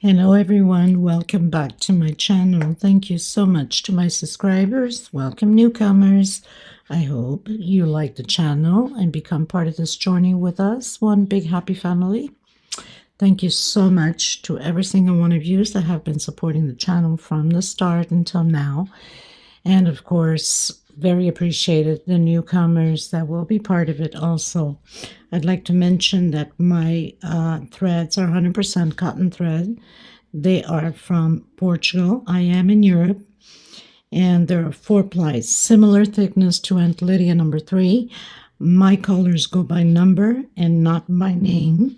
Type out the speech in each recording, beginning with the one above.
Hello everyone, welcome back to my channel. Thank you so much to my subscribers. Welcome newcomers. I hope you like the channel and become part of this journey with us. One big happy family. Thank you so much to every single one of you that have been supporting the channel from the start until now. And of course, very appreciated the newcomers that will be part of it also. I'd like to mention that my threads are 100% cotton thread. They are from Portugal. I am in Europe. And there are 4 plies, similar thickness to Aunt Lydia number 3. My colors go by number and not by name.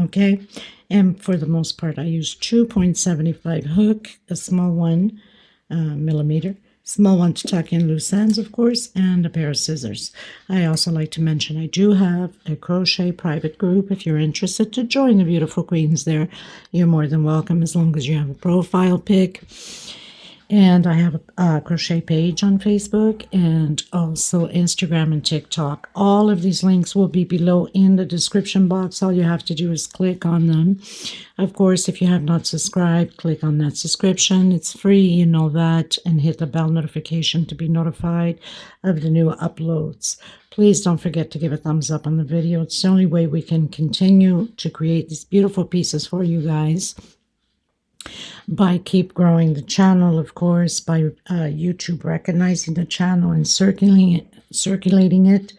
Okay. And for the most part, I use 2.75 hook, a small one, millimeter. Small one to tuck in loose ends, of course, and a pair of scissors. I also like to mention I do have a crochet private group. If you're interested to join the beautiful queens there, you're more than welcome as long as you have a profile pic. And I have a crochet page on Facebook and also Instagram and TikTok. All of these links will be below in the description box. All you have to do is click on them. Of course, if you have not subscribed, click on that subscription. It's free, you know that, and hit the bell notification to be notified of the new uploads. Please don't forget to give a thumbs up on the video. It's the only way we can continue to create these beautiful pieces for you guys. By keep growing the channel, of course, by YouTube recognizing the channel and circulating it.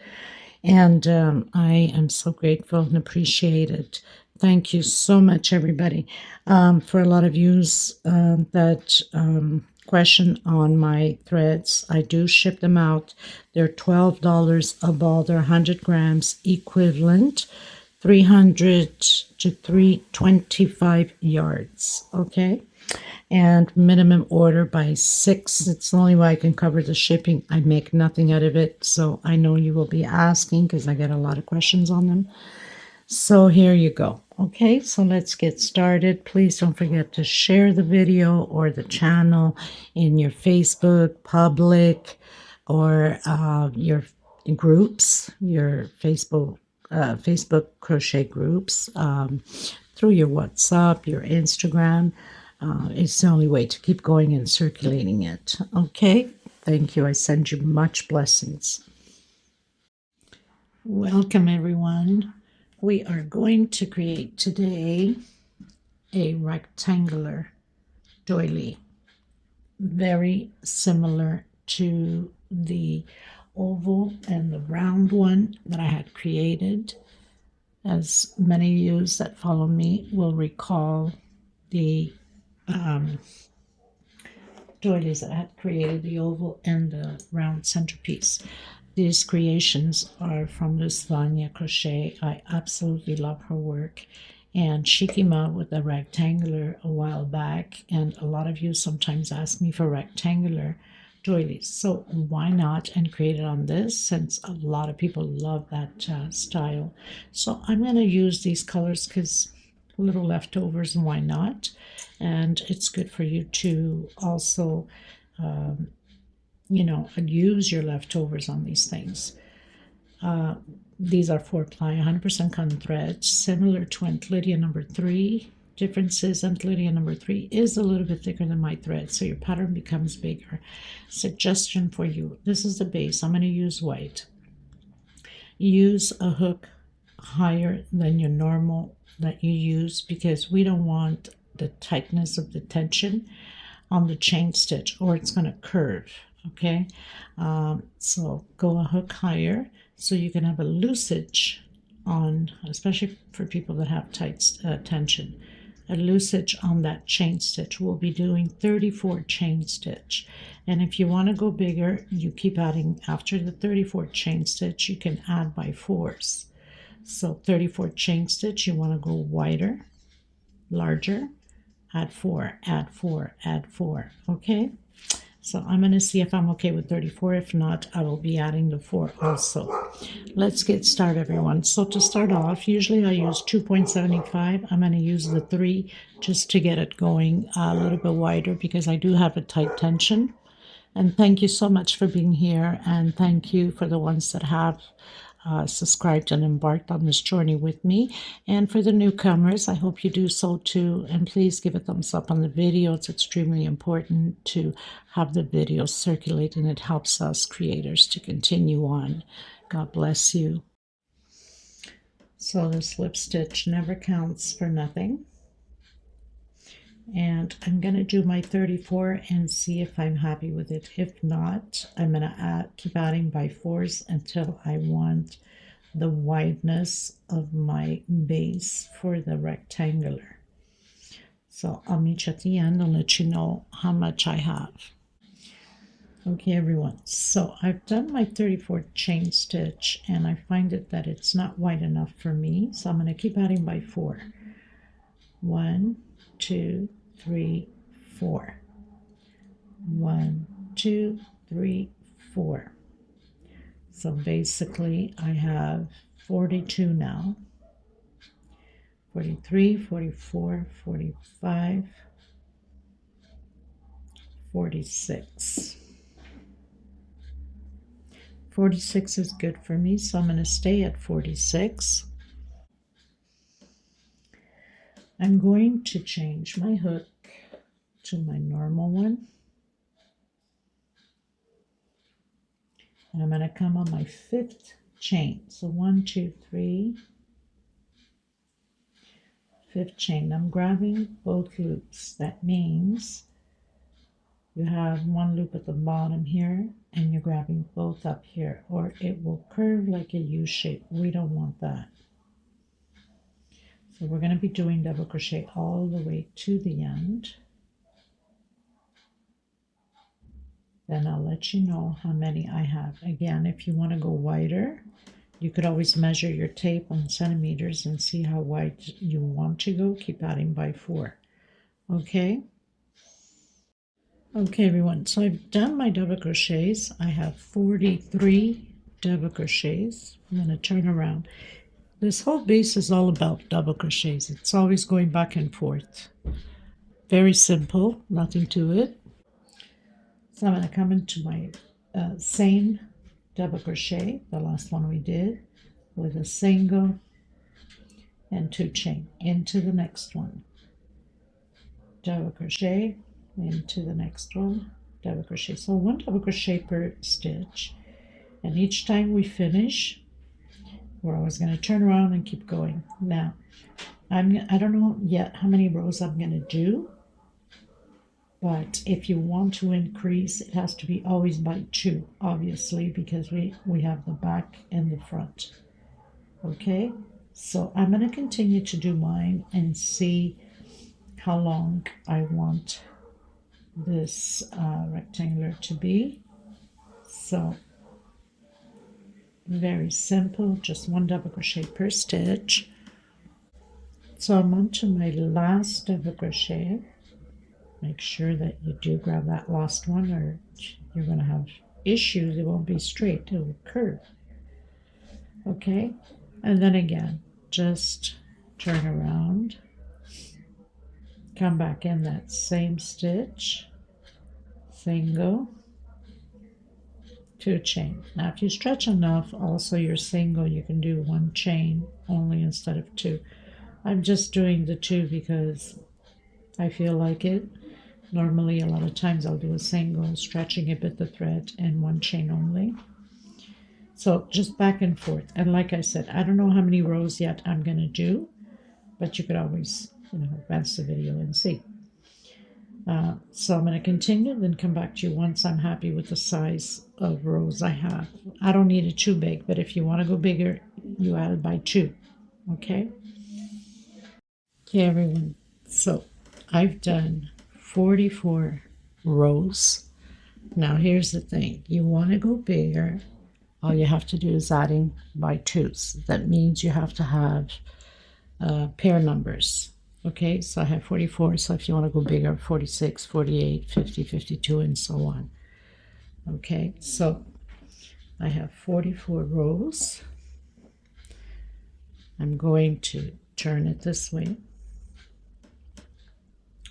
And I am so grateful and appreciate it. Thank you so much, everybody. For a lot of yous that question on my threads, I do ship them out. They're $12 a ball. They're 100 grams equivalent. 300 to 325 yards, okay? And minimum order by 6. It's the only way I can cover the shipping. I make nothing out of it, so I know you will be asking because I get a lot of questions on them. So here you go, okay? So let's get started. Please don't forget to share the video or the channel in your Facebook, public, or your groups, your Facebook crochet groups, through your WhatsApp, your Instagram. It's the only way to keep going and circulating it. Okay, thank you. I send you much blessings. Welcome, everyone. We are going to create today a rectangular doily, very similar to the oval and the round one that I had created. As many of you that follow me will recall the doilies that I had created, the oval and the round centerpiece. These creations are from Aunt Crochet. I absolutely love her work. And she came out with a rectangular a while back. And a lot of you sometimes ask me for rectangular doilies. So why not and create it on this, since a lot of people love that style. So I'm going to use these colors because little leftovers, and why not? And it's good for you to also use your leftovers on these things. These are 4-ply 100% cotton thread, similar to Aunt Lydia number 3. Difference is Aunt Lydia number 3 is a little bit thicker than my thread, so your pattern becomes bigger. Suggestion for you: this is the base. I'm going to use white. Use a hook higher than your normal that you use, because we don't want the tightness of the tension on the chain stitch, or it's going to curve. Okay, so go a hook higher so you can have a loosage on, especially for people that have tight tension. A loosage on that chain stitch. We'll be doing 34 chain stitch, and if you want to go bigger, you keep adding. After the 34 chain stitch, you can add by 4s. So 34 chain stitch, you want to go wider, larger, add 4, add 4, add 4. Okay, so I'm going to see if I'm okay with 34. If not, I will be adding the 4 also. Let's get started, everyone. So to start off, usually I use 2.75. I'm going to use the 3 just to get it going a little bit wider, because I do have a tight tension. And thank you so much for being here, and thank you for the ones that have subscribed and embarked on this journey with me. And for the newcomers, I hope you do so too. And please give a thumbs up on the video. It's extremely important to have the video circulate, and it helps us creators to continue on. God bless you. So the slip stitch never counts for nothing. And I'm going to do my 34 and see if I'm happy with it. If not, I'm going to keep adding by 4s until I want the wideness of my base for the rectangular. So I'll meet you at the end and let you know how much I have. Okay, everyone, so I've done my 34 chain stitch, and I find it that it's not wide enough for me, so I'm going to keep adding by 4. 1, 2, 3, 4. 1, 2, 3, 4. So basically I have 42 now. 43, 44, 45, 46. 46 is good for me, so I'm going to stay at 46. I'm going to change my hook to my normal one. And I'm going to come on my 5th chain. So 1, 2, 3, 5th chain. I'm grabbing both loops. That means you have one loop at the bottom here, and you're grabbing both up here, or it will curve like a U shape. We don't want that. So we're going to be doing double crochet all the way to the end. Then I'll let you know how many I have. Again, if you want to go wider, you could always measure your tape on centimeters and see how wide you want to go. Keep adding by 4. Okay? Okay, everyone, so I've done my double crochets. I have 43 double crochets. I'm going to turn around. This whole base is all about double crochets. It's always going back and forth. Very simple, nothing to it. So I'm going to come into my same double crochet, the last one we did, with a single and 2 chain into the next one. Double crochet into the next one, double crochet. So 1 double crochet per stitch, and each time we finish, we're always going to turn around and keep going. Now, I don't know yet how many rows I'm going to do, but if you want to increase, it has to be always by 2, obviously, because we have the back and the front. Okay, so I'm going to continue to do mine and see how long I want this rectangular to be. So very simple, just 1 double crochet per stitch. So I'm on to my last double crochet. Make sure that you do grab that last one, or you're going to have issues. It won't be straight, it will curve. Okay, and then again, just turn around, come back in that same stitch, single, 2 chain. Now if you stretch enough, also your single, you can do 1 chain only instead of 2. I'm just doing the 2 because I feel like it. Normally a lot of times I'll do a single, stretching a bit the thread, and 1 chain only. So just back and forth. And like I said, I don't know how many rows yet I'm going to do, but you could always, advance the video and see. So I'm going to continue, then come back to you once I'm happy with the size of rows I have. I don't need it too big, but if you want to go bigger, you add it by 2. Okay? Okay, everyone. So I've done 44 rows. Now here's the thing. You want to go bigger, all you have to do is adding by 2s. That means you have to have pair numbers. Okay, so I have 44, so if you want to go bigger, 46, 48, 50, 52, and so on. Okay, so I have 44 rows. I'm going to turn it this way.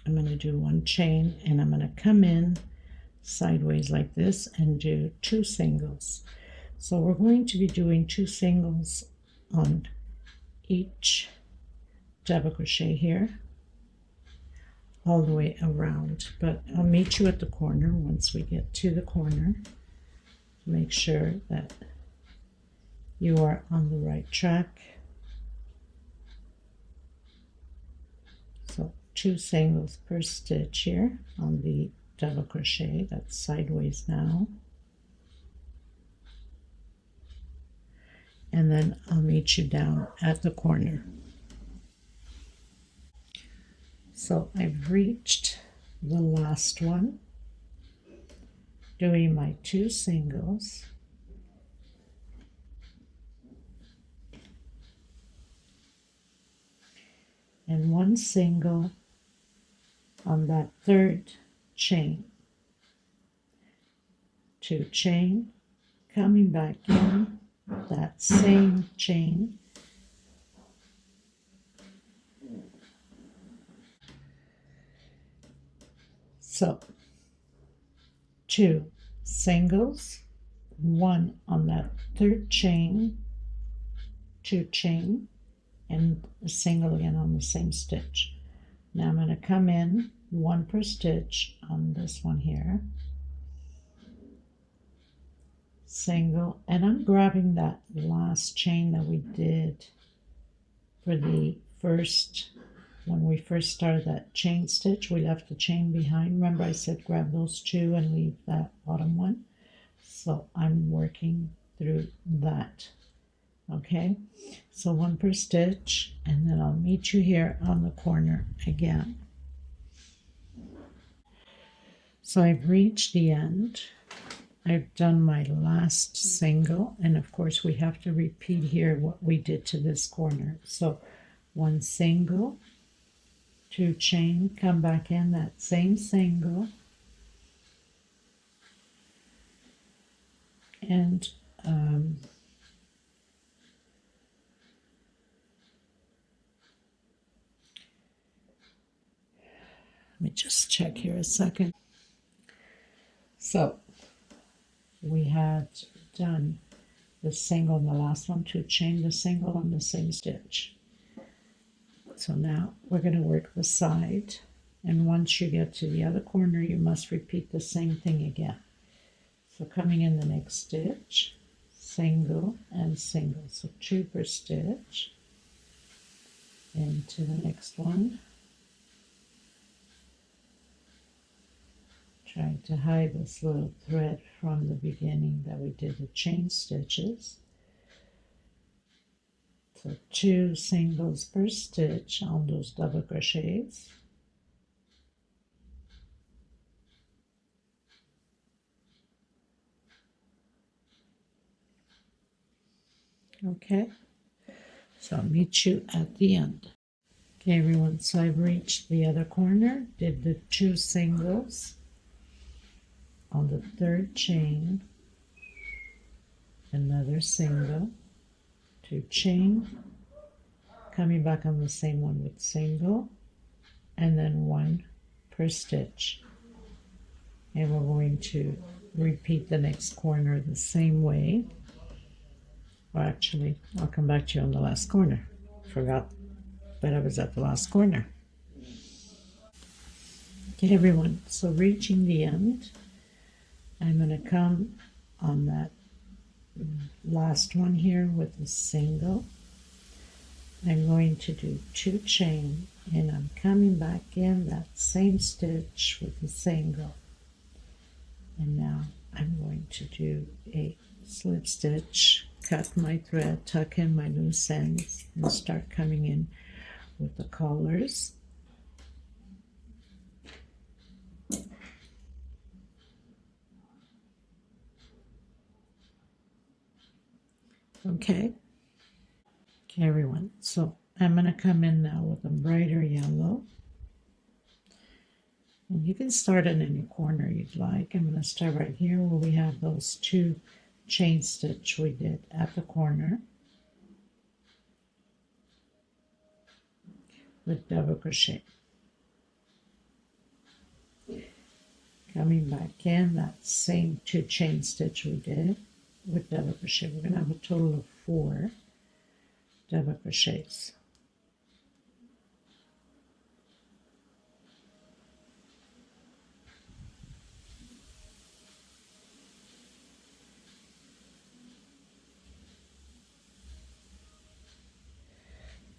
I'm going to do 1 chain, and I'm going to come in sideways like this and do 2 singles. So we're going to be doing 2 singles on each double crochet here all the way around, but I'll meet you at the corner once we get to the corner to make sure that you are on the right track. So 2 singles per stitch here on the double crochet. That's sideways now, and then I'll meet you down at the corner. So I've reached the last one, doing my 2 singles, and 1 single on that 3rd chain, 2 chain, coming back in that same chain, so 2 singles, 1 on that 3rd chain, 2 chain, and a single again on the same stitch. Now I'm going to come in 1 per stitch on this one here, single, and I'm grabbing that last chain that we did for the first, when we first started that chain stitch, we left the chain behind. Remember I said grab those 2 and leave that bottom one? So I'm working through that. Okay, so 1 per stitch, and then I'll meet you here on the corner again. So I've reached the end. I've done my last single, and of course we have to repeat here what we did to this corner. So 1 single, 2 chain, come back in that same single, and let me just check here a second. So we had done the single in the last one, 2 chain, the single on the same stitch. So now we're going to work the side, and once you get to the other corner you must repeat the same thing again. So coming in the next stitch, single and single, so 2 per stitch, into the next one, trying to hide this little thread from the beginning that we did the chain stitches. So 2 singles per stitch on those double crochets. Okay, so I'll meet you at the end. Okay everyone, so I've reached the other corner, did the 2 singles on the 3rd chain, another single, 2 chain, coming back on the same one with single, and then 1 per stitch. And we're going to repeat the next corner the same way. Or actually, I'll come back to you on the last corner. Forgot that I was at the last corner. Okay everyone, so reaching the end, I'm going to come on that last one here with a single. I'm going to do 2 chain, and I'm coming back in that same stitch with a single. And now I'm going to do a slip stitch, cut my thread, tuck in my loose ends, and start coming in with the collars. Okay, everyone, so I'm going to come in now with a brighter yellow. And you can start in any corner you'd like. I'm going to start right here where we have those 2 chain stitch we did at the corner with double crochet. Coming back in that same 2 chain stitch we did, with double crochet. We're going to have a total of 4 double crochets.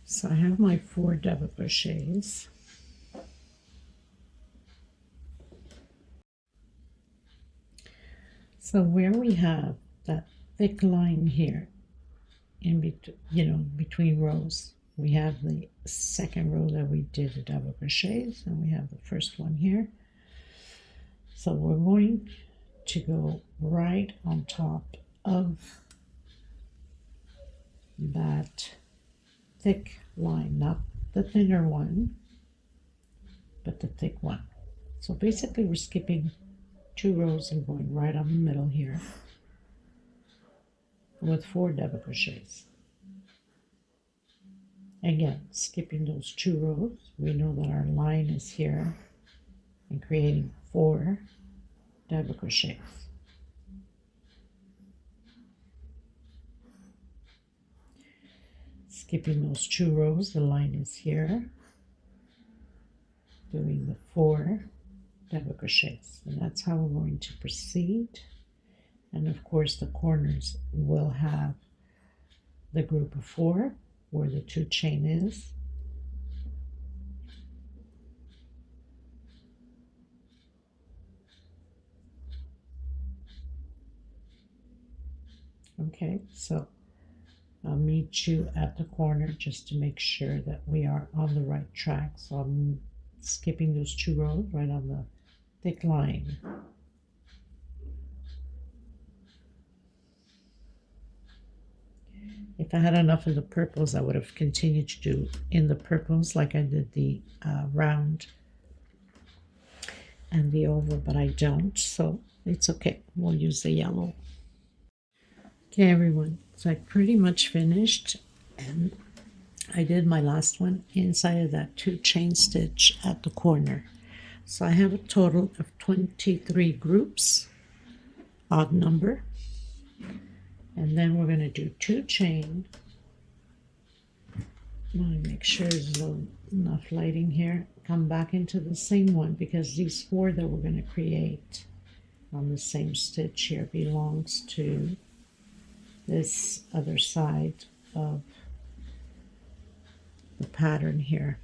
So I have my 4 double crochets. So where we have that thick line here in between rows, we have the second row that we did the double crochets, and we have the first one here. So we're going to go right on top of that thick line, not the thinner one, but the thick one. So basically we're skipping 2 rows and going right on the middle here with 4 double crochets. Again, skipping those 2 rows, we know that our line is here, and creating 4 double crochets. Skipping those 2 rows, the line is here, doing the 4 double crochets, and that's how we're going to proceed. And of course the corners will have the group of 4 where the 2 chain is. Okay, so I'll meet you at the corner just to make sure that we are on the right track. So I'm skipping those 2 rows right on the thick line. If I had enough of the purples, I would have continued to do in the purples like I did the round and the oval, but I don't, so it's okay. We'll use the yellow. Okay, everyone, so I pretty much finished, and I did my last one inside of that 2 chain stitch at the corner. So I have a total of 23 groups, odd number. And then we're going to do 2 chain. I want to make sure there's enough lighting here. Come back into the same one, because these 4 that we're going to create on the same stitch here belongs to this other side of the pattern here.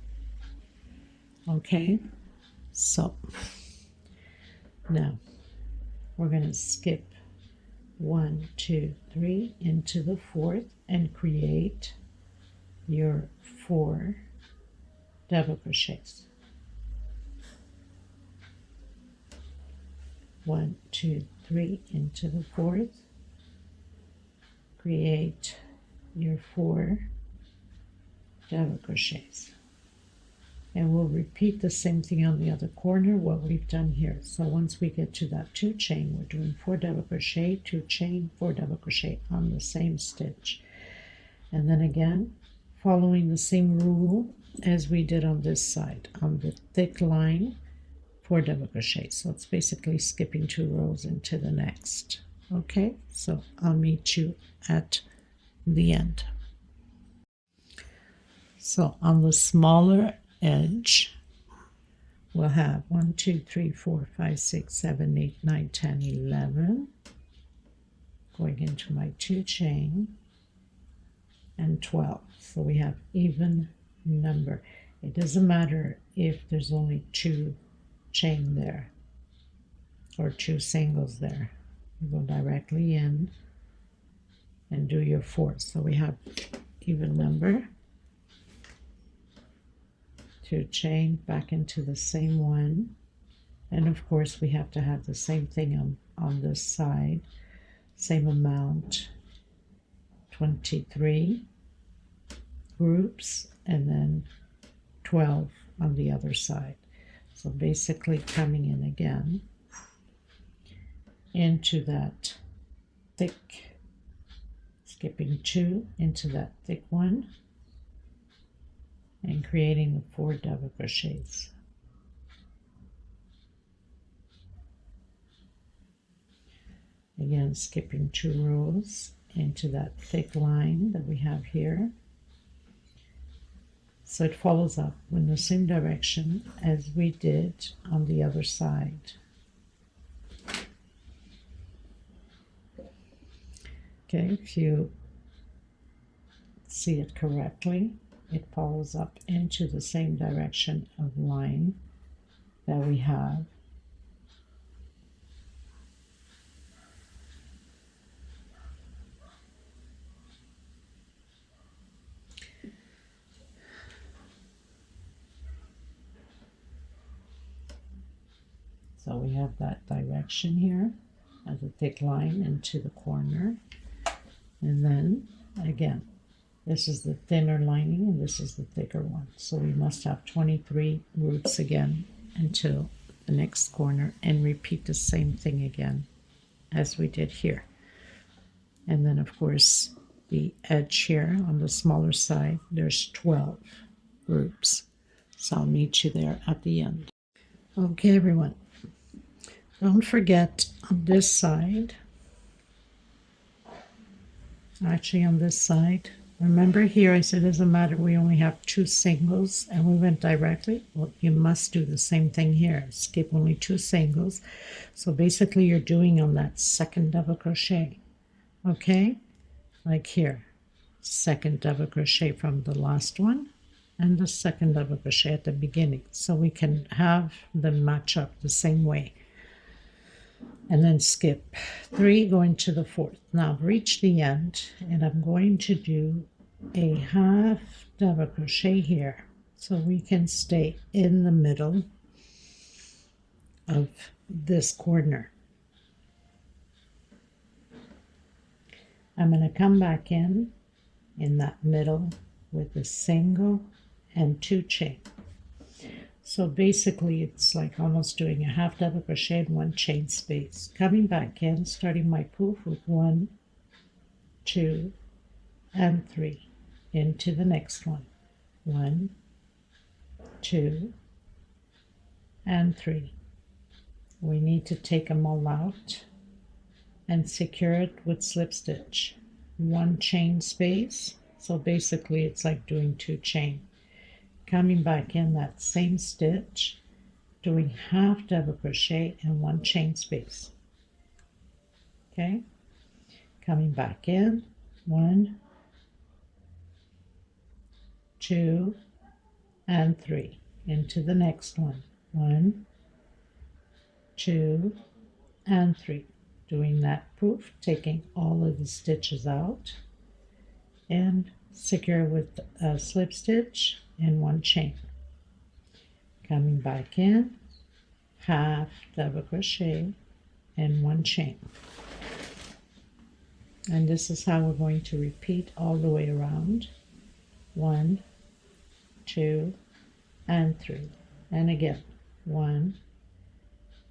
Okay, so now we're going to skip 1, 2, 3 into the 4th and create your 4 double crochets. 1, 2, 3 into the 4th, create your 4 double crochets, and we'll repeat the same thing on the other corner, what we've done here. So once we get to that 2 chain, we're doing 4 double crochet, 2 chain, 4 double crochet on the same stitch, and then again following the same rule as we did on this side, on the thick line, 4 double crochet. So it's basically skipping 2 rows into the next. Okay, so I'll meet you at the end. So on the smaller edge, we'll have 1, 2, 3, 4, 5, 6, 7, 8, 9, 10, 11, going into my 2 chain, and 12. So we have even number. It doesn't matter if there's only 2 chain there or 2 singles there. You go directly in and do your 4. So we have even number, 2 chain, back into the same one, and of course we have to have the same thing on this side, same amount, 23 groups, and then 12 on the other side. So basically coming in again into that thick, skipping 2 into that thick one, and creating the 4 double crochets. Again, skipping 2 rows into that thick line that we have here. So it follows up in the same direction as we did on the other side. Okay, if you see it correctly, it follows up into the same direction of line that we have. So we have that direction here as a thick line into the corner. And then again, this is the thinner lining and this is the thicker one. So we must have 23 groups again until the next corner, and repeat the same thing again as we did here. And then of course the edge here on the smaller side, there's 12 groups. So I'll meet you there at the end. Okay, everyone. Don't forget on this side, actually on this side, remember here I said it doesn't matter, we only have 2 singles and we went directly. Well, you must do the same thing here. Skip only 2 singles. So basically you're doing on that second double crochet. Okay, like here, second double crochet from the last one and the second double crochet at the beginning, so we can have them match up the same way. And then skip 3 going to the 4th. Now I've reached the end and I'm going to do a half double crochet here so we can stay in the middle of this corner. I'm going to come back in that middle with a single and 2 chain. So basically it's like almost doing a half double crochet and 1 chain space. Coming back in, starting my poof with 1, 2, and 3 into the next one. 1, 2, and 3. We need to take them all out and secure it with slip stitch. 1 chain space. So basically it's like doing 2 chain. Coming back in that same stitch, doing half double crochet and 1 chain space. Okay, coming back in, 1, 2, and 3 into the next one. 1, 2, and 3. Doing that poof, taking all of the stitches out and secure with a slip stitch and 1 chain. Coming back in, half double crochet and 1 chain. And this is how we're going to repeat all the way around. 1, 2, and 3. And again, 1,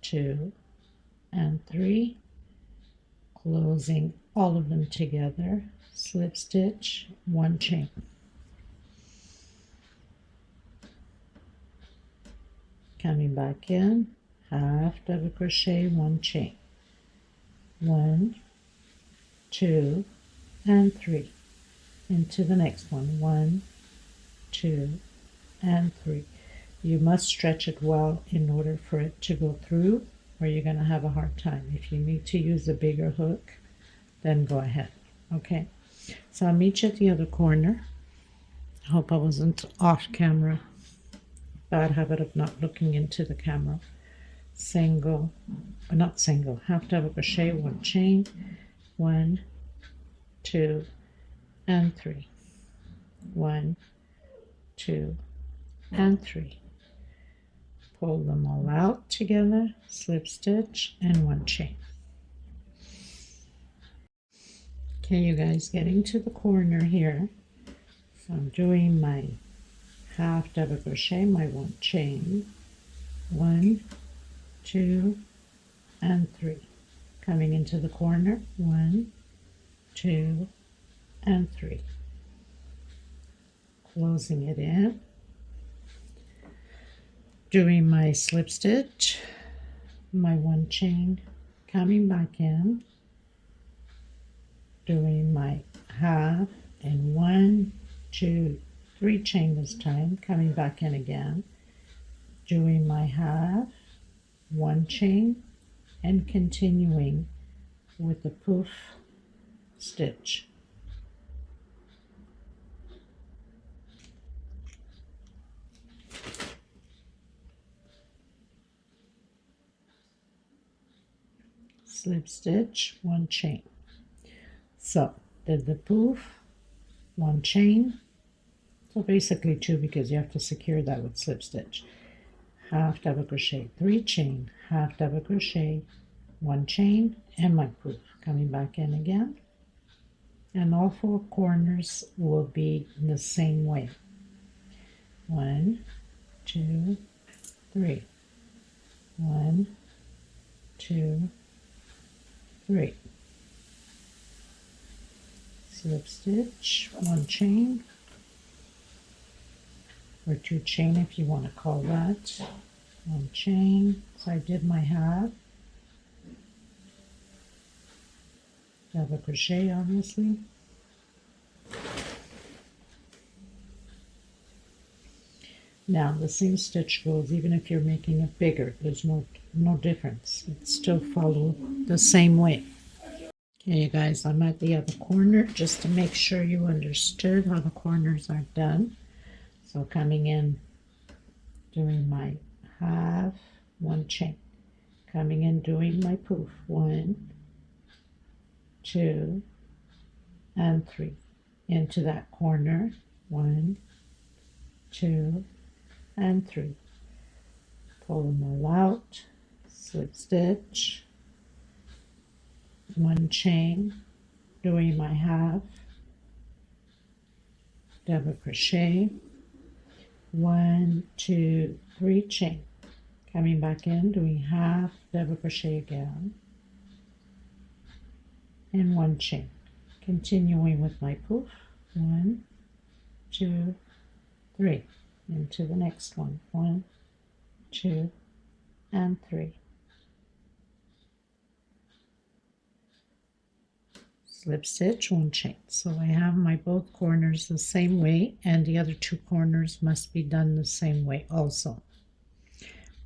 2, and 3. Closing all of them together, slip stitch, 1 chain. Coming back in, half double crochet, 1 chain. 1, 2, and 3 into the next one. 1, 2, and 3. You must stretch it well in order for it to go through, or you're going to have a hard time. If you need to use a bigger hook, then go ahead. Okay, so I'll meet you at the other corner. I hope I wasn't off camera. Bad habit of not looking into the camera. Single, or not single, half double crochet, 1 chain. 1, 2, and 3. 1, 2, and 3. Pull them all out together, slip stitch, and 1 chain. Okay, you guys, getting to the corner here. So I'm doing my half double crochet, my 1 chain. 1, 2, and 3. Coming into the corner, 1, 2, and 3. Closing it in. Doing my slip stitch, my 1 chain, coming back in, doing my half and 1, 2, 3 chain this time, coming back in again, doing my half, 1 chain, and continuing with the poof stitch. Slip stitch, 1 chain. So did the poof, 1 chain, so basically 2 because you have to secure that with slip stitch. Half double crochet, 3 chain, half double crochet, 1 chain, and my poof. Coming back in again, and all 4 corners will be the same way. 1, 2, 3. 1, 2, 3. Slip stitch, 1 chain, or 2 chain if you want to call that. 1 chain. So I did my half. Double crochet, obviously. Now the same stitch goes even if you're making it bigger. There's no difference. It still follows the same way. Okay, you guys, I'm at the other corner just to make sure you understood how the corners are done. So coming in, doing my half, 1 chain. Coming in, doing my poof, 1, 2, and 3. Into that corner, 1, 2, and 3. Pull them all out, slip stitch, 1 chain, doing my half, double crochet, 1, 2, 3 chain, coming back in, doing half, double crochet again, and 1 chain, continuing with my poof, 1, 2, 3, into the next one, 1, 2, and 3. Slip stitch, 1 chain. So I have my both corners the same way, and the other 2 corners must be done the same way also.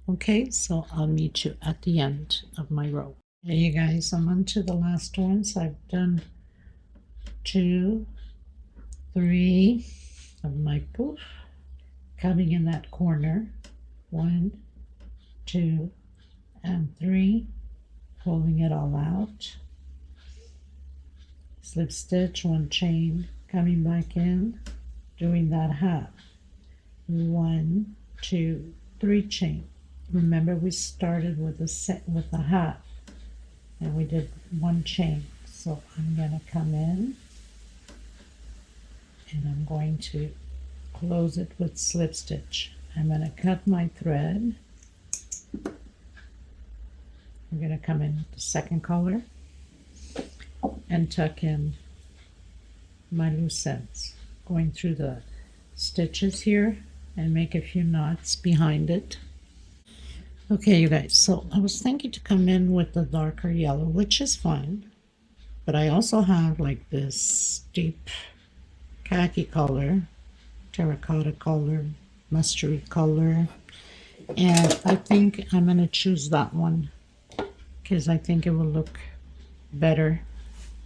Okay, so I'll meet you at the end of my row. Hey you guys, I'm on to the last ones. I've done 2, 3 of my poof, coming in that corner, 1, 2, and 3, pulling it all out. Slip stitch, 1 chain, coming back in, doing that half, 1, 2, 3 chain. Remember we started with the half, and we did 1 chain. So I'm going to come in, and I'm going to close it with slip stitch. I'm going to cut my thread. I'm going to come in with the second color and tuck in my loose ends, going through the stitches here and make a few knots behind it. Okay, you guys, so I was thinking to come in with the darker yellow, which is fine, but I also have like this deep khaki color, terracotta color, mustard color, and I think I'm going to choose that one because I think it will look better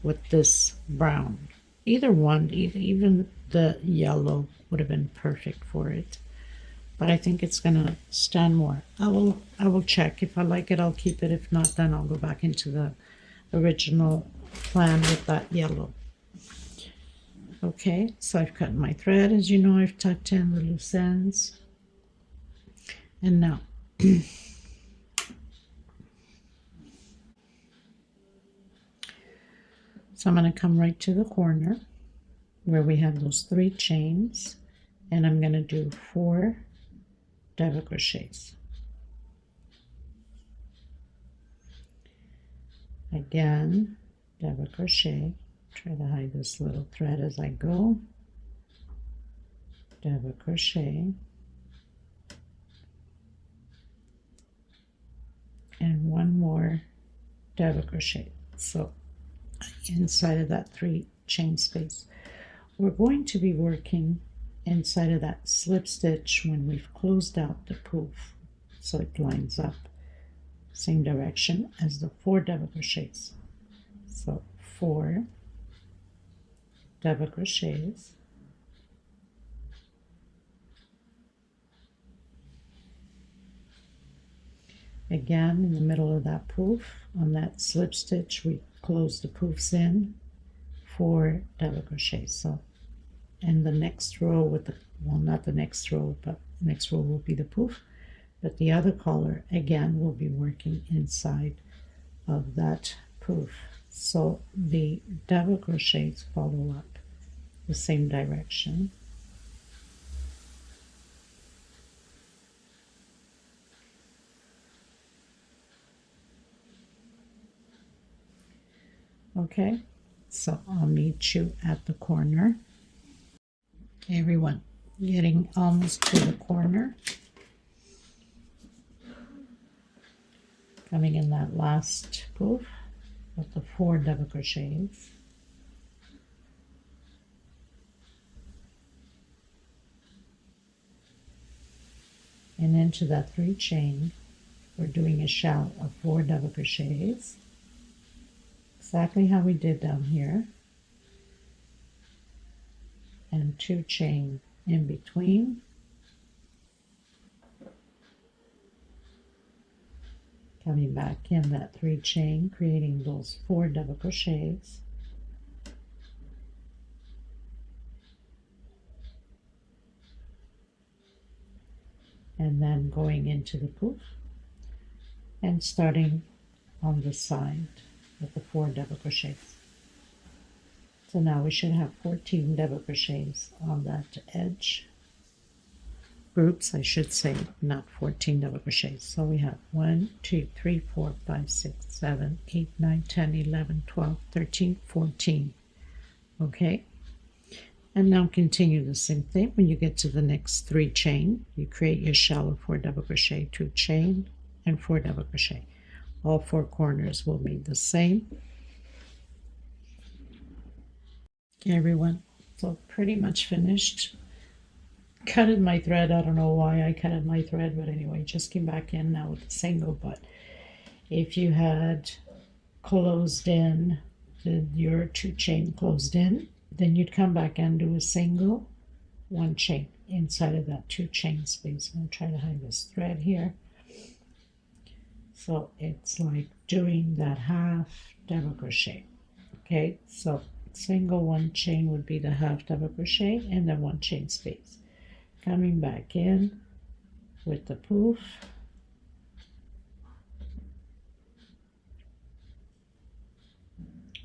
with this brown. Either one, even the yellow would have been perfect for it, but I think it's gonna stand more. I will check. If I like it, I'll keep it. If not, then I'll go back into the original plan with that yellow. Okay, so I've cut my thread. As you know, I've tucked in the loose ends, and now so I'm going to come right to the corner where we have those 3 chains, and I'm going to do 4 double crochets. Again, double crochet. Try to hide this little thread as I go. Double crochet. And 1 more double crochet. So inside of that 3 chain space. We're going to be working inside of that slip stitch when we've closed out the poof, so it lines up same direction as the 4 double crochets. So 4 double crochets, again in the middle of that poof. On that slip stitch we close the poofs in, 4 double crochets. So, and the next row with the, well, not the next row, but the next row will be the poof, but the other color again will be working inside of that poof. So the double crochets follow up the same direction. Okay, so I'll meet you at the corner. Okay, everyone, getting almost to the corner. Coming in that last poof with the 4 double crochets. And into that 3 chain, we're doing a shell of 4 double crochets. Exactly how we did down here. And 2 chain in between. Coming back in that 3 chain, creating those 4 double crochets. And then going into the poof and starting on the side with the 4 double crochets. So now we should have 14 double crochets on that edge. Groups, I should say, not 14 double crochets. So we have 1, 2, 3, 4, 5, 6, 7, 8, 9, 10, 11, 12, 13, 14. Okay. And now continue the same thing. When you get to the next 3 chain, you create your shell of 4 double crochet, 2 chain, and 4 double crochet. All 4 corners will be the same. Okay, everyone, so pretty much finished. Cutted my thread. I don't know why I cutted my thread, but anyway, just came back in now with the single. But if you had closed in your 2 chain closed in, then you'd come back and do a single 1 chain inside of that 2 chain space. I'm going to try to hide this thread here. So it's like doing that half double crochet. Okay, so single 1 chain would be the half double crochet and then 1 chain space. Coming back in with the poof.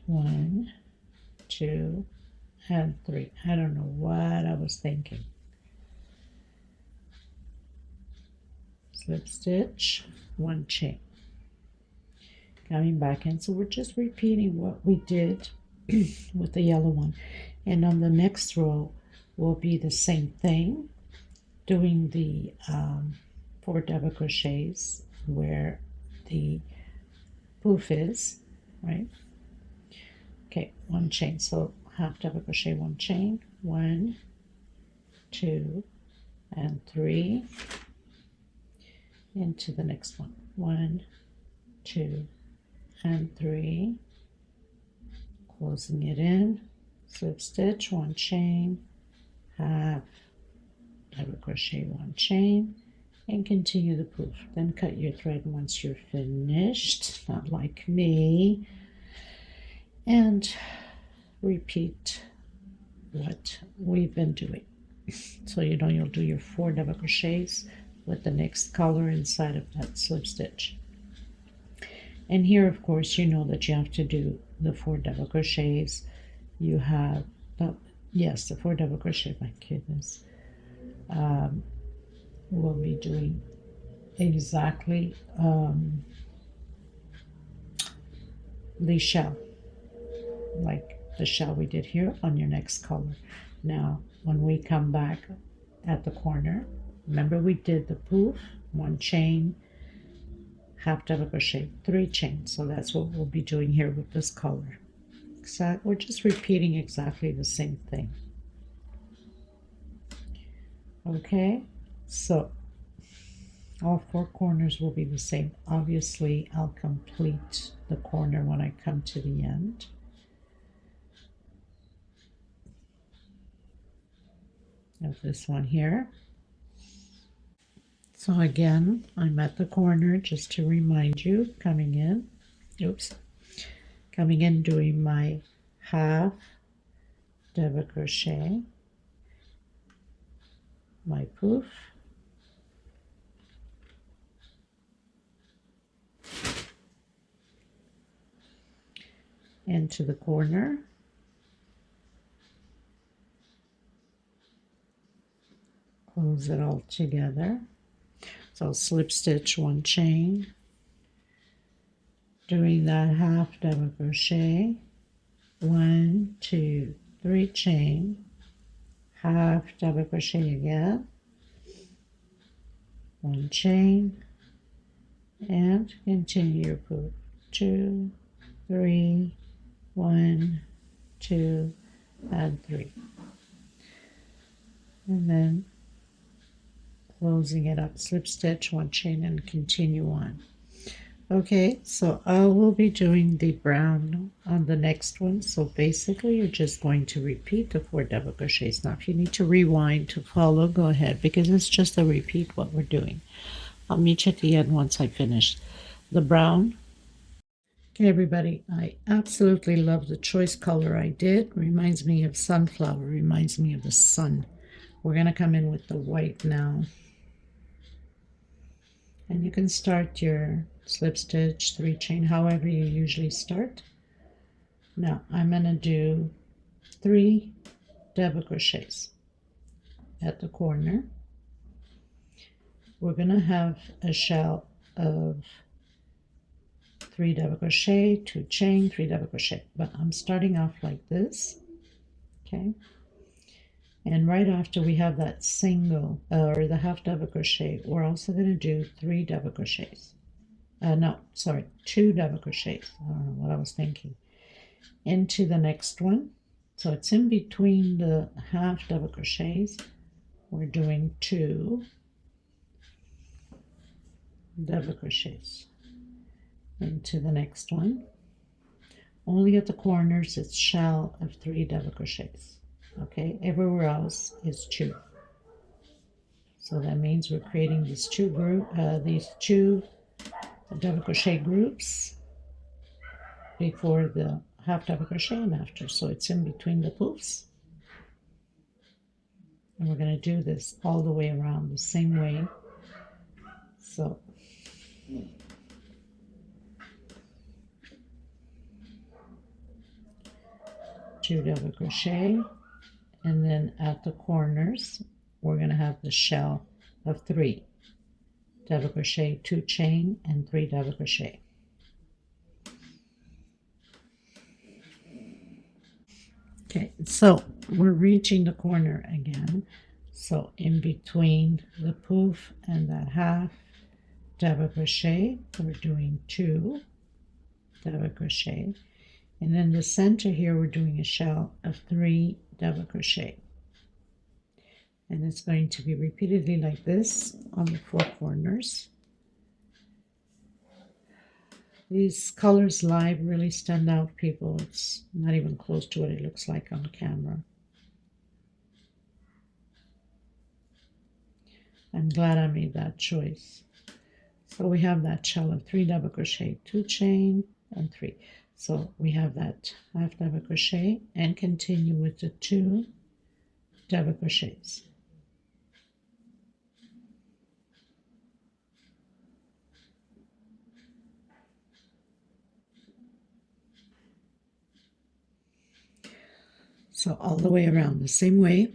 One, 2, and 3. I don't know what I was thinking. Slip stitch, 1 chain. Coming back in, so we're just repeating what we did with the yellow one. And on the next row will be the same thing, doing the 4 double crochets where the poof is, right? Okay, 1 chain, so half double crochet, 1 chain, 1, 2, and 3, into the next one, 1, 2, and 3, closing it in, slip stitch, 1 chain, half double crochet, 1 chain, and continue the poof. Then cut your thread once you're finished, not like me, and repeat what we've been doing. So you know you'll do your 4 double crochets with the next color inside of that slip stitch. And here, of course, you know that you have to do the 4 double crochets. You have yes, the 4 double crochet, my goodness. We'll be doing exactly the shell, like the shell we did here on your next color. Now, when we come back at the corner, remember we did the poof, 1 chain, half double crochet, 3 chains. So that's what we'll be doing here with this color. we're just repeating exactly the same thing. Okay, so all four corners will be the same. Obviously, I'll complete the corner when I come to the end. Of this one here. So again, I'm at the corner just to remind you, coming in, doing my half double crochet, my poof, into the corner, close it all together. So I'll slip stitch one chain, doing that half double crochet, 1, 2, 3 chain, half double crochet again, 1 chain, and continue your poof, 2, 3, 1, 2, and 3, and then closing it up, slip stitch 1 chain, and continue on. Okay, so I will be doing the brown on the next one. So basically you're just going to repeat the 4 double crochets. Now if you need to rewind to follow, go ahead, because it's just a repeat what we're doing. I'll meet you at the end once I finish the brown. Okay, everybody, I absolutely love the choice color I did. Reminds me of sunflower, reminds me of the sun. We're going to come in with the white now. And you can start your slip stitch, 3 chain, however you usually start. Now I'm going to do 3 double crochets at the corner. We're going to have a shell of 3 double crochet, 2 chain, 3 double crochet, but I'm starting off like this. Okay, and right after we have that single or the half double crochet, we're also going to do 3 double crochets. No, sorry, 2 double crochets. I don't know what I was thinking. Into the next one. So it's in between the half double crochets. We're doing 2 double crochets into the next one. Only at the corners it's shell of 3 double crochets. Okay, everywhere else is 2. So that means we're creating these two double crochet groups before the half double crochet and after. So it's in between the poofs. And we're going to do this all the way around the same way. So two double crochet, and then at the corners we're going to have the shell of 3 double crochet, 2 chain, and 3 double crochet. Okay, so we're reaching the corner again. So in between the poof and that half double crochet, we're doing 2 double crochet, and in the center here we're doing a shell of 3 double crochet, and it's going to be repeatedly like this on the 4 corners. These colors live really stand out, people. It's not even close to what it looks like on camera. I'm glad I made that choice. So we have that shell of 3 double crochet, 2 chain, and 3. So we have that half double crochet and continue with the 2 double crochets. So all the way around the same way.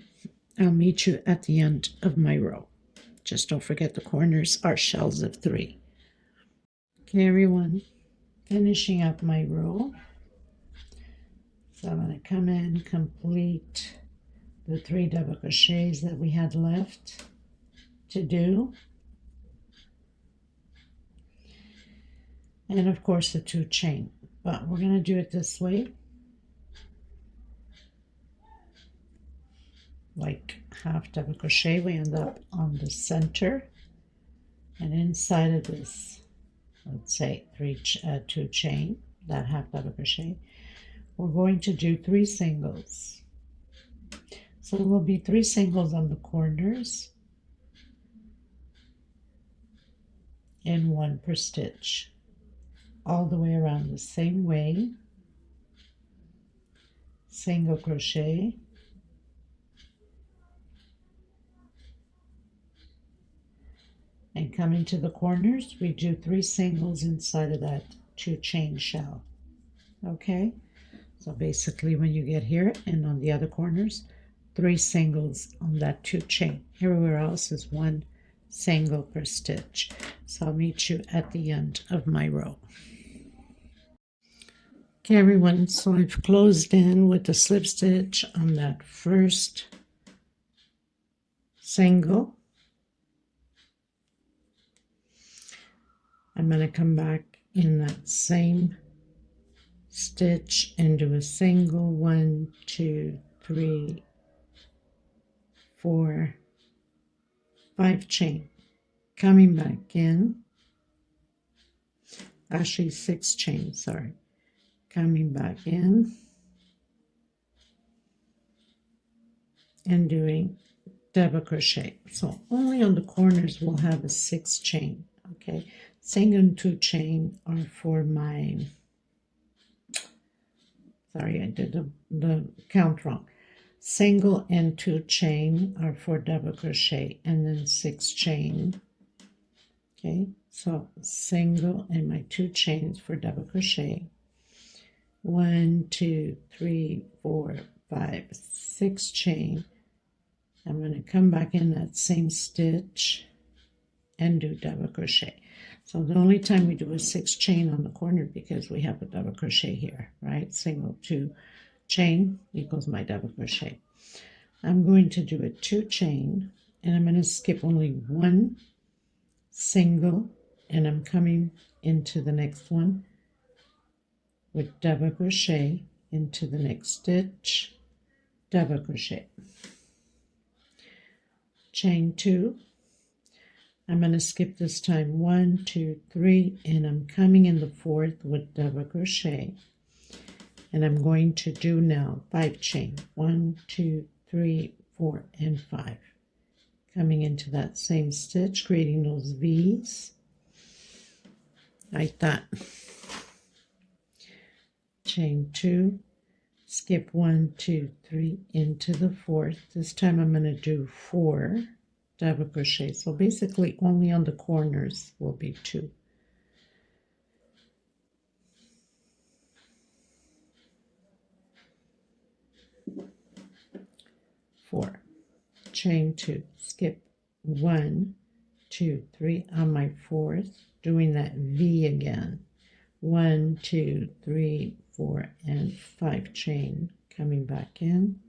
I'll meet you at the end of my row. Just don't forget the corners are shells of 3. Okay, everyone, finishing up my row. So I'm going to come in, complete the 3 double crochets that we had left to do. And of course the 2 chain. But we're going to do it this way. like half double crochet, we end up on the center, and inside of this, let's say two chain, that half double crochet, we're going to do 3 singles. So there will be 3 singles on the corners and 1 per stitch, all the way around the same way. Single crochet, and coming to the corners, we do 3 singles inside of that 2 chain shell. Okay, so basically when you get here and on the other corners, 3 singles on that 2 chain. Everywhere else is 1 single per stitch. So I'll meet you at the end of my row. Okay everyone, so I've closed in with the slip stitch on that first single. I'm going to come back in that same stitch and do a single, 1, 2, 3, 4, 5 chain, coming back in, actually 6 chains, sorry, coming back in and doing double crochet. So only on the corners we'll have a 6 chain. Okay, single and 2 chain are for my, sorry, I did the count wrong. Single and 2 chain are for double crochet, and then 6 chain. Okay, so single and my 2 chains for double crochet. 1, 2, 3, 4, 5, 6 chain. I'm going to come back in that same stitch and do double crochet. So the only time we do a 6 chain on the corner, because we have a double crochet here, right? Single, 2 chain equals my double crochet. I'm going to do a 2 chain, and I'm going to skip only 1 single, and I'm coming into the next one with double crochet into the next stitch, double crochet, chain 2. I'm going to skip this time 1, 2, 3, and I'm coming in the 4th with double crochet, and I'm going to do now 5 chain, 1, 2, 3, 4, and 5, coming into that same stitch, creating those V's like that. Chain 2, skip 1, 2, 3 into the 4th. This time I'm going to do 4 double crochet. So basically only on the corners will be 2. 4, chain 2, skip 1, 2, 3 on my 4th, doing that V again. 1, 2, 3, 4, and 5 chain, coming back in,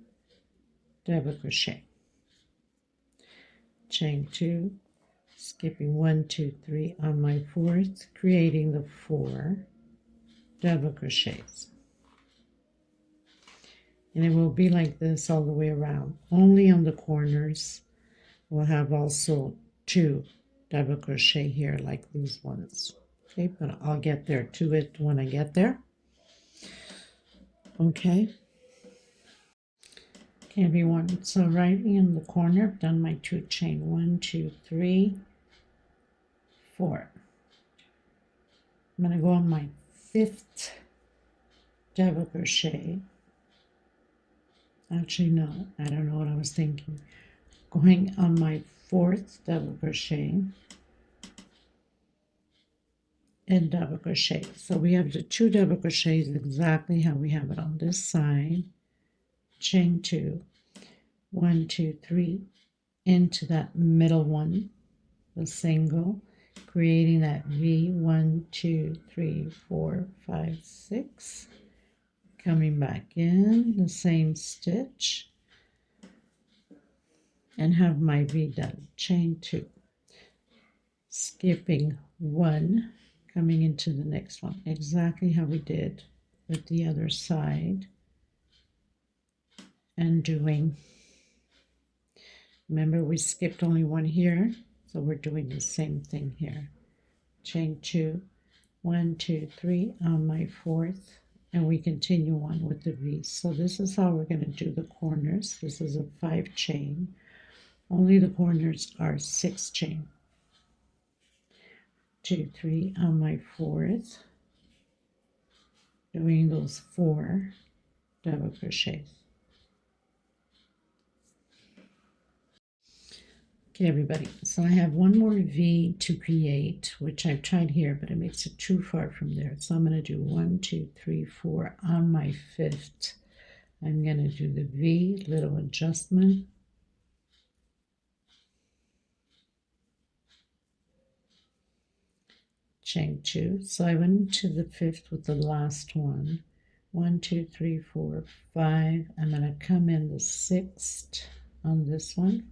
double crochet, chain 2, skipping 1, 2, 3 on my 4th, creating the 4 double crochets. And it will be like this all the way around. Only on the corners we'll have also 2 double crochet here like these ones. Okay, but I'll get there to it when I get there. Okay. Okay, everyone. So right in the corner, I've done my 2 chain. 1, 2, 3, 4. I'm going to go on my 5th double crochet. Actually, no, I don't know what I was thinking. Going on my 4th double crochet and double crochet. So we have the 2 double crochets exactly how we have it on this side. Chain 2, 1, 2, 3 into that middle one, the single, creating that V. 1, 2, 3, 4, 5, 6. Coming back in the same stitch and have my V done. Chain 2, skipping 1, coming into the next one, exactly how we did with the other side, and doing Remember, we skipped only one here, so we're doing the same thing here. Chain 2, 1, 2, 3 on my fourth, and we continue on with the V. So this is how we're going to do the corners. This is a 5 chain. Only the corners are 6 chain. 2, 3 on my fourth, doing those 4 double crochets. Okay, everybody, so I have one more V to create, which I've tried here, but it makes it too far from there. So I'm going to do 1, 2, 3, 4 on my fifth. I'm going to do the V, little adjustment. Chain 2. So I went into the fifth with the last one. 1, 2, 3, 4, 5. I'm going to come in the sixth on this one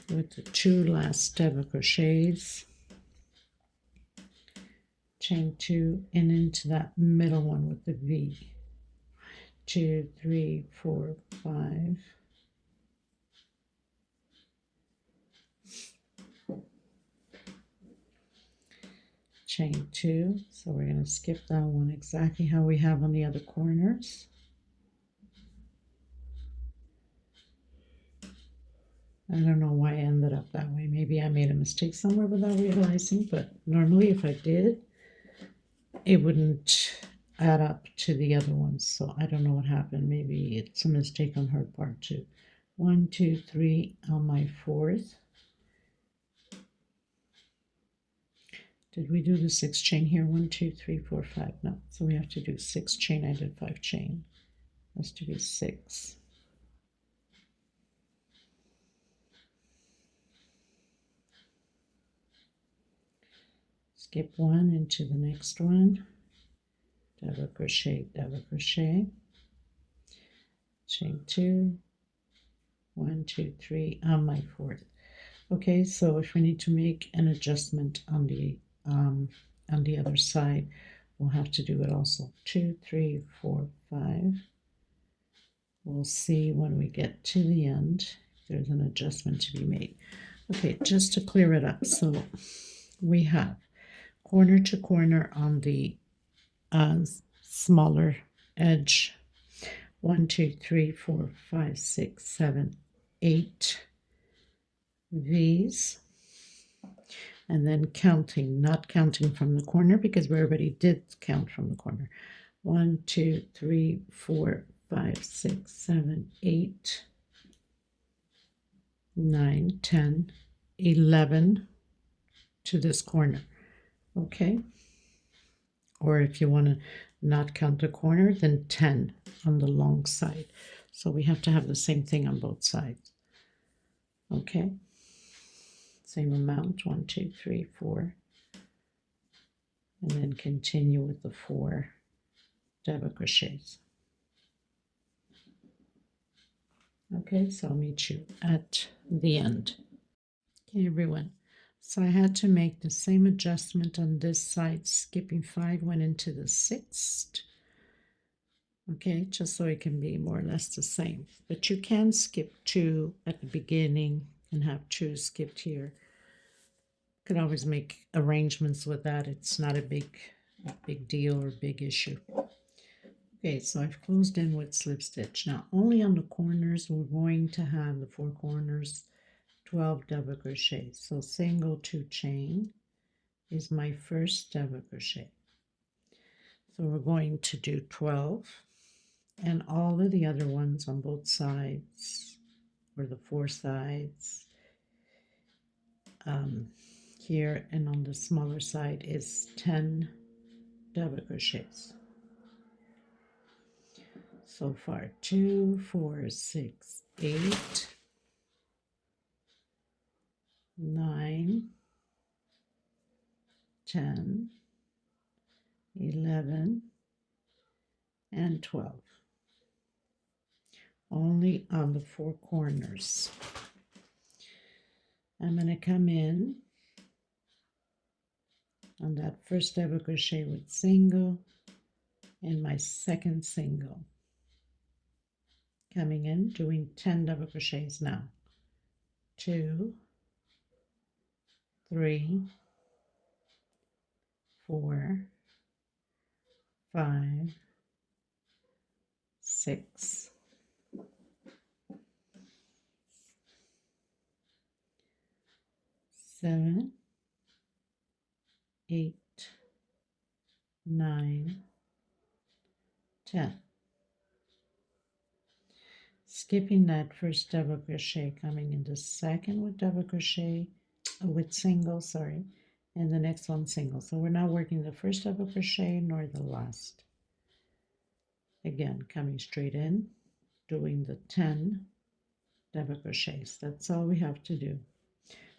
with the 2 last double crochets. Chain 2 and into that middle one with the V. 2, 3, 4, 5. Chain 2. So we're going to skip that one exactly how we have on the other corners. I don't know why I ended up that way. Maybe I made a mistake somewhere without realizing, but normally if I did, it wouldn't add up to the other ones. So I don't know what happened. Maybe it's a mistake on her part too. 1, 2, 3 on my fourth. Did we do the 6 chain here? 1, 2, 3, 4, 5. No, so we have to do 6 chain. I did 5 chain. Has to be 6. Skip 1 into the next one. Double crochet, chain 2, 1, 2, 3 on my fourth. Okay, so if we need to make an adjustment on the other side, we'll have to do it also. 2, 3, 4, 5. We'll see when we get to the end if there's an adjustment to be made. Okay, just to clear it up, so we have corner to corner on the smaller edge. 1, 2, 3, 4, 5, 6, 7, 8 V's, and then counting, not counting from the corner because we already did count from the corner. 1, 2, 3, 4, 5, 6, 7, 8, 9, 10, 11 to this corner. Okay, or if you want to not count the corner, then 10 on the long side. So we have to have the same thing on both sides. Okay, same amount, 1, 2, 3, 4, and then continue with the 4 double crochets. Okay, so I'll meet you at the end. Okay, everyone. So I had to make the same adjustment on this side. Skipping 5 went into the 6th. Okay, just so it can be more or less the same. But you can skip 2 at the beginning and have 2 skipped here. Could always make arrangements with that. It's not a big deal or big issue. Okay, so I've closed in with slip stitch. Now only on the corners we're going to have the 4 corners 12 double crochets. So single 2 chain is my first double crochet. So we're going to do 12, and all of the other ones on both sides, or the 4 sides, here and on the smaller side is 10 double crochets. So far 2, 4, 6, 8, 9, 10, 11, and 12. Only on the 4 corners. I'm going to come in on that first double crochet with single and my second single. coming in, doing 10 double crochets now. 2, 3, 4, 5, 6, 7, 8, 9, 10. Skipping that first double crochet, coming into second with double crochet, with single, sorry, and the next one single. So we're not working the first double crochet nor the last. Again, coming straight in, doing the 10 double crochets. That's all we have to do.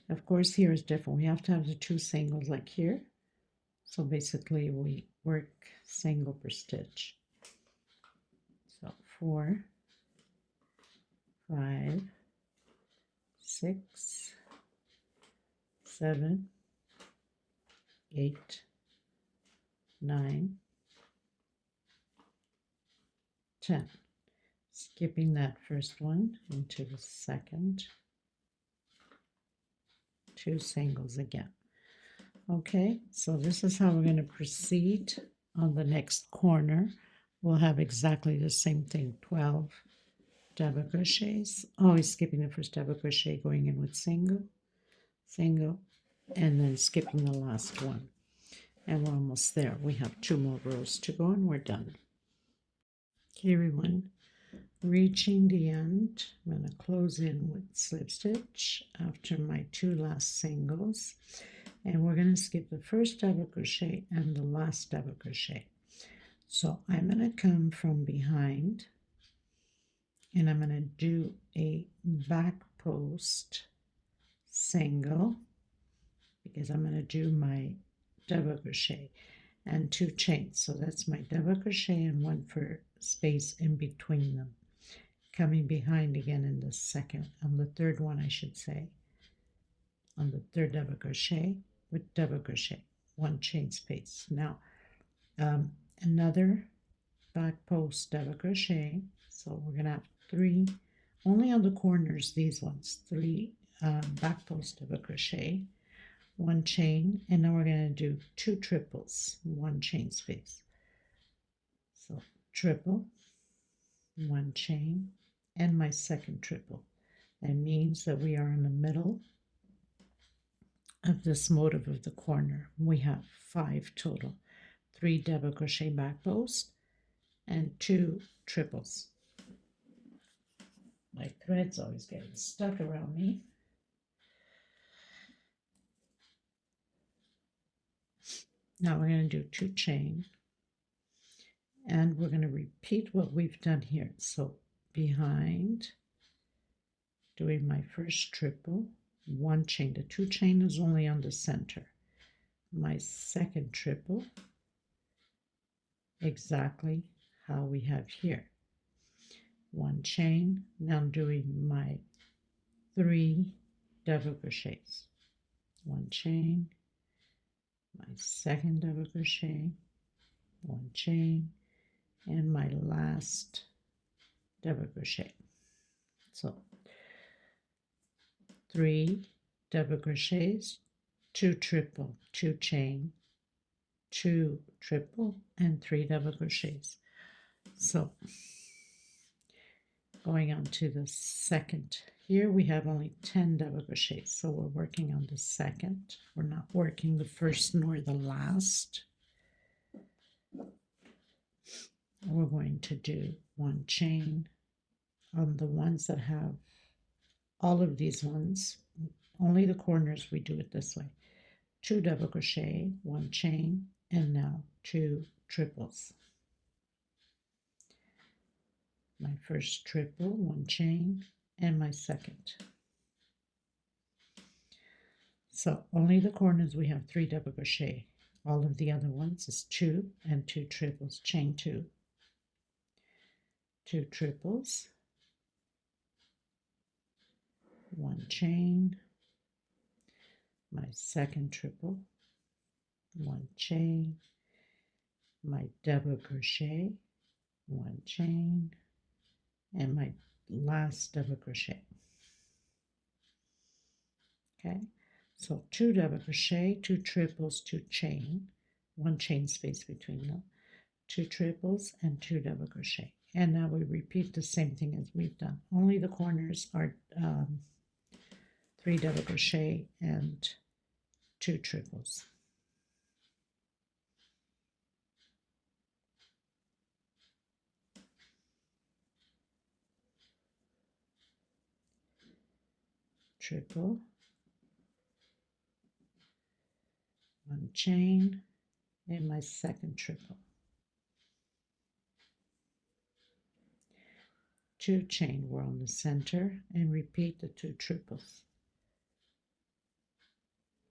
Of course, here is different. We have to have the 2 singles like here. So basically we work single per stitch. So 4, 5, 6, 7, 8, 9, 10. Skipping that first one into the second. 2 singles again. Okay, so this is how we're going to proceed on the next corner. We'll have exactly the same thing, 12 double crochets, always skipping the first double crochet, going in with single, single, and then skipping the last one. And we're almost there. We have 2 more rows to go and we're done. Okay, everyone, reaching the end, I'm going to close in with slip stitch after my 2 last singles, and we're going to skip the first double crochet and the last double crochet. So I'm going to come from behind and I'm going to do a back post single because I'm going to do my double crochet and 2 chains. So that's my double crochet and 1 for space in between them. Coming behind again in the second, on the third one I should say, on the third double crochet with double crochet, 1 chain space. Now another back post double crochet, so we're gonna have 3 only on the corners, these ones, 3 back post double crochet, 1 chain, and now we're going to do 2 triples, 1 chain space. So triple, 1 chain, and my second triple. That means that we are in the middle of this motif of the corner. We have 5 total, 3 double crochet back post and 2 triples. My thread's always getting stuck around me. Now we're going to do 2 chain, and we're going to repeat what we've done here. So behind, doing my first triple, 1 chain. The 2 chain is only on the center. My second triple, exactly how we have here. 1 chain. Now I'm doing my 3 double crochets. 1 chain, my second double crochet, 1 chain, and my last double crochet. So 3 double crochets, 2 triple, 2 chain, 2 triple, and 3 double crochets. So going on to the second, here we have only 10 double crochets, so we're working on the second. We're not working the first nor the last. We're going to do 1 chain on the ones that have all of these ones, only the corners we do it this way. 2 double crochet, 1 chain, and now 2 triples. My first triple, 1 chain, and my second. So only the corners we have 3 double crochet. All of the other ones is 2 and 2 triples, chain 2, 2 triples, 1 chain, my second triple, 1 chain, my double crochet, 1 chain, and my last double crochet. Okay, so 2 double crochet, 2 triples, 2 chain, 1 chain space between them, 2 triples and 2 double crochet. And now we repeat the same thing as we've done, only the corners are 3 double crochet and 2 triples. Triple, 1 chain, and my second triple. 2 chain, we're on the center, and repeat the 2 triples.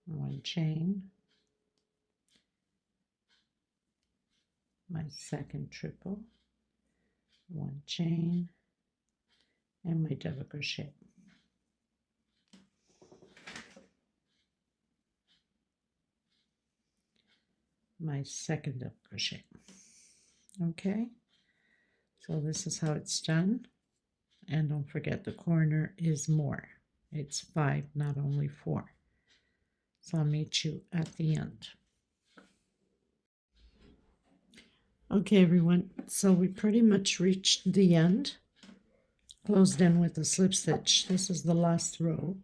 1 chain, my second triple, 1 chain, and my double crochet. My second double crochet. Okay, so this is how it's done. And don't forget, the corner is more. It's 5, not only 4. So I'll meet you at the end. Okay, everyone, so we pretty much reached the end. Closed in with a slip stitch. This is the last row.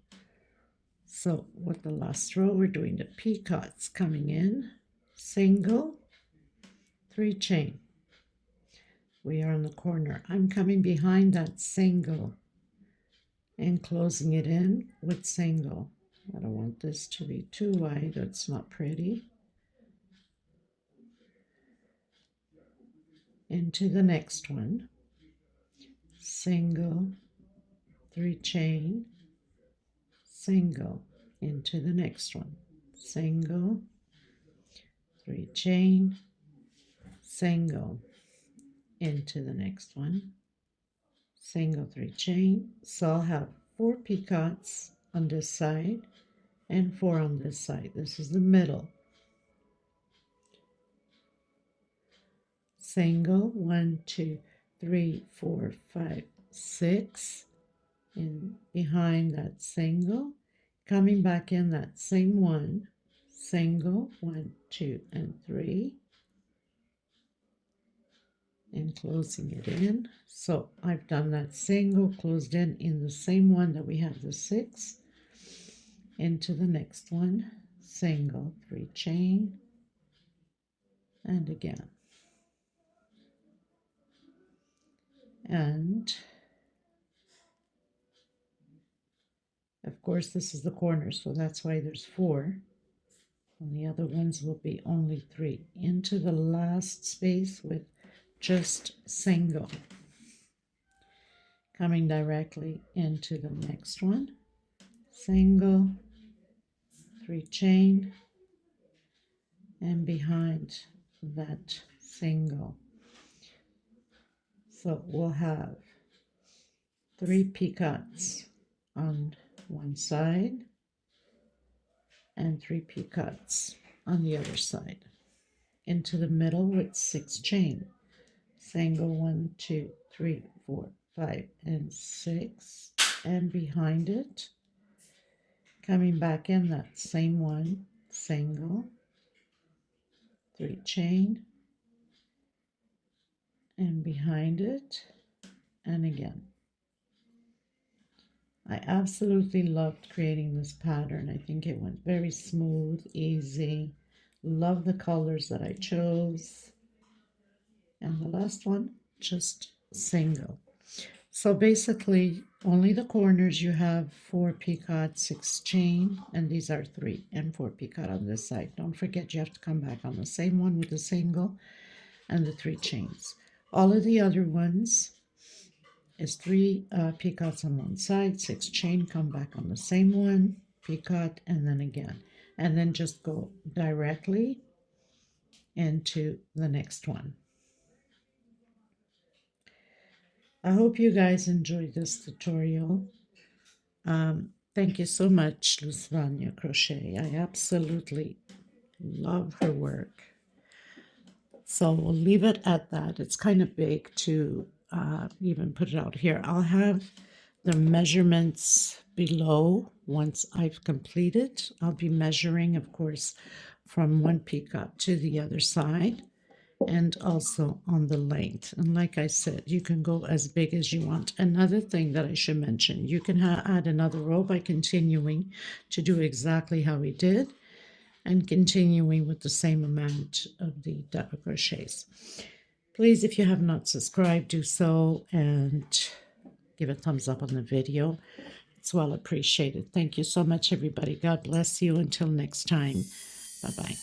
So with the last row, we're doing the picots coming in, single, 3 chain. We are on the corner. I'm coming behind that single and closing it in with single. I don't want this to be too wide, that's not pretty. Into the next one, single, 3 chain, single, into the next one, single, 3 chain, single, into the next one, single, 3 chain. So I'll have 4 picots on this side and 4 on this side. This is the middle. Single, 1, 2, 3, 4, 5, 6, and behind that single, coming back in that same one, single, 1, 2, and 3, and closing it in. So I've done that single closed in the same one that we have the 6, into the next one, single, 3 chain, and again. And of course this is the corner, so that's why there's 4. And the other ones will be only 3. Into the last space with just single. Coming directly into the next one, single, 3 chain, and behind that single. So we'll have 3 picots on one side and 3 picots on the other side. Into the middle with 6 chain, single, 1, 2, 3, 4, 5, and 6, and behind it, coming back in that same one, single, 3 chain, and behind it, and again. I absolutely loved creating this pattern. I think it went very smooth, easy. Love the colors that I chose. And the last one, just single. So basically, only the corners you have 4 picot, 6 chain, and these are 3 and 4 picot on this side. Don't forget you have to come back on the same one with the single and the 3 chains. All of the other ones is 3 picots on one side, 6 chain, come back on the same one, picot, and then again. And then just go directly into the next one. I hope you guys enjoyed this tutorial. Thank you so much, Luzvania Crochet. I absolutely love her work. So we'll leave it at that. It's kind of big to even put it out here. I'll have the measurements below once I've completed. I'll be measuring, of course, from one peacock to the other side, and also on the length. And like I said, you can go as big as you want. Another thing that I should mention, you can add another row by continuing to do exactly how we did and continuing with the same amount of the double crochets. Please, if you have not subscribed, do so and give a thumbs up on the video. It's well appreciated. Thank you so much, everybody. God bless you. Until next time. Bye-bye.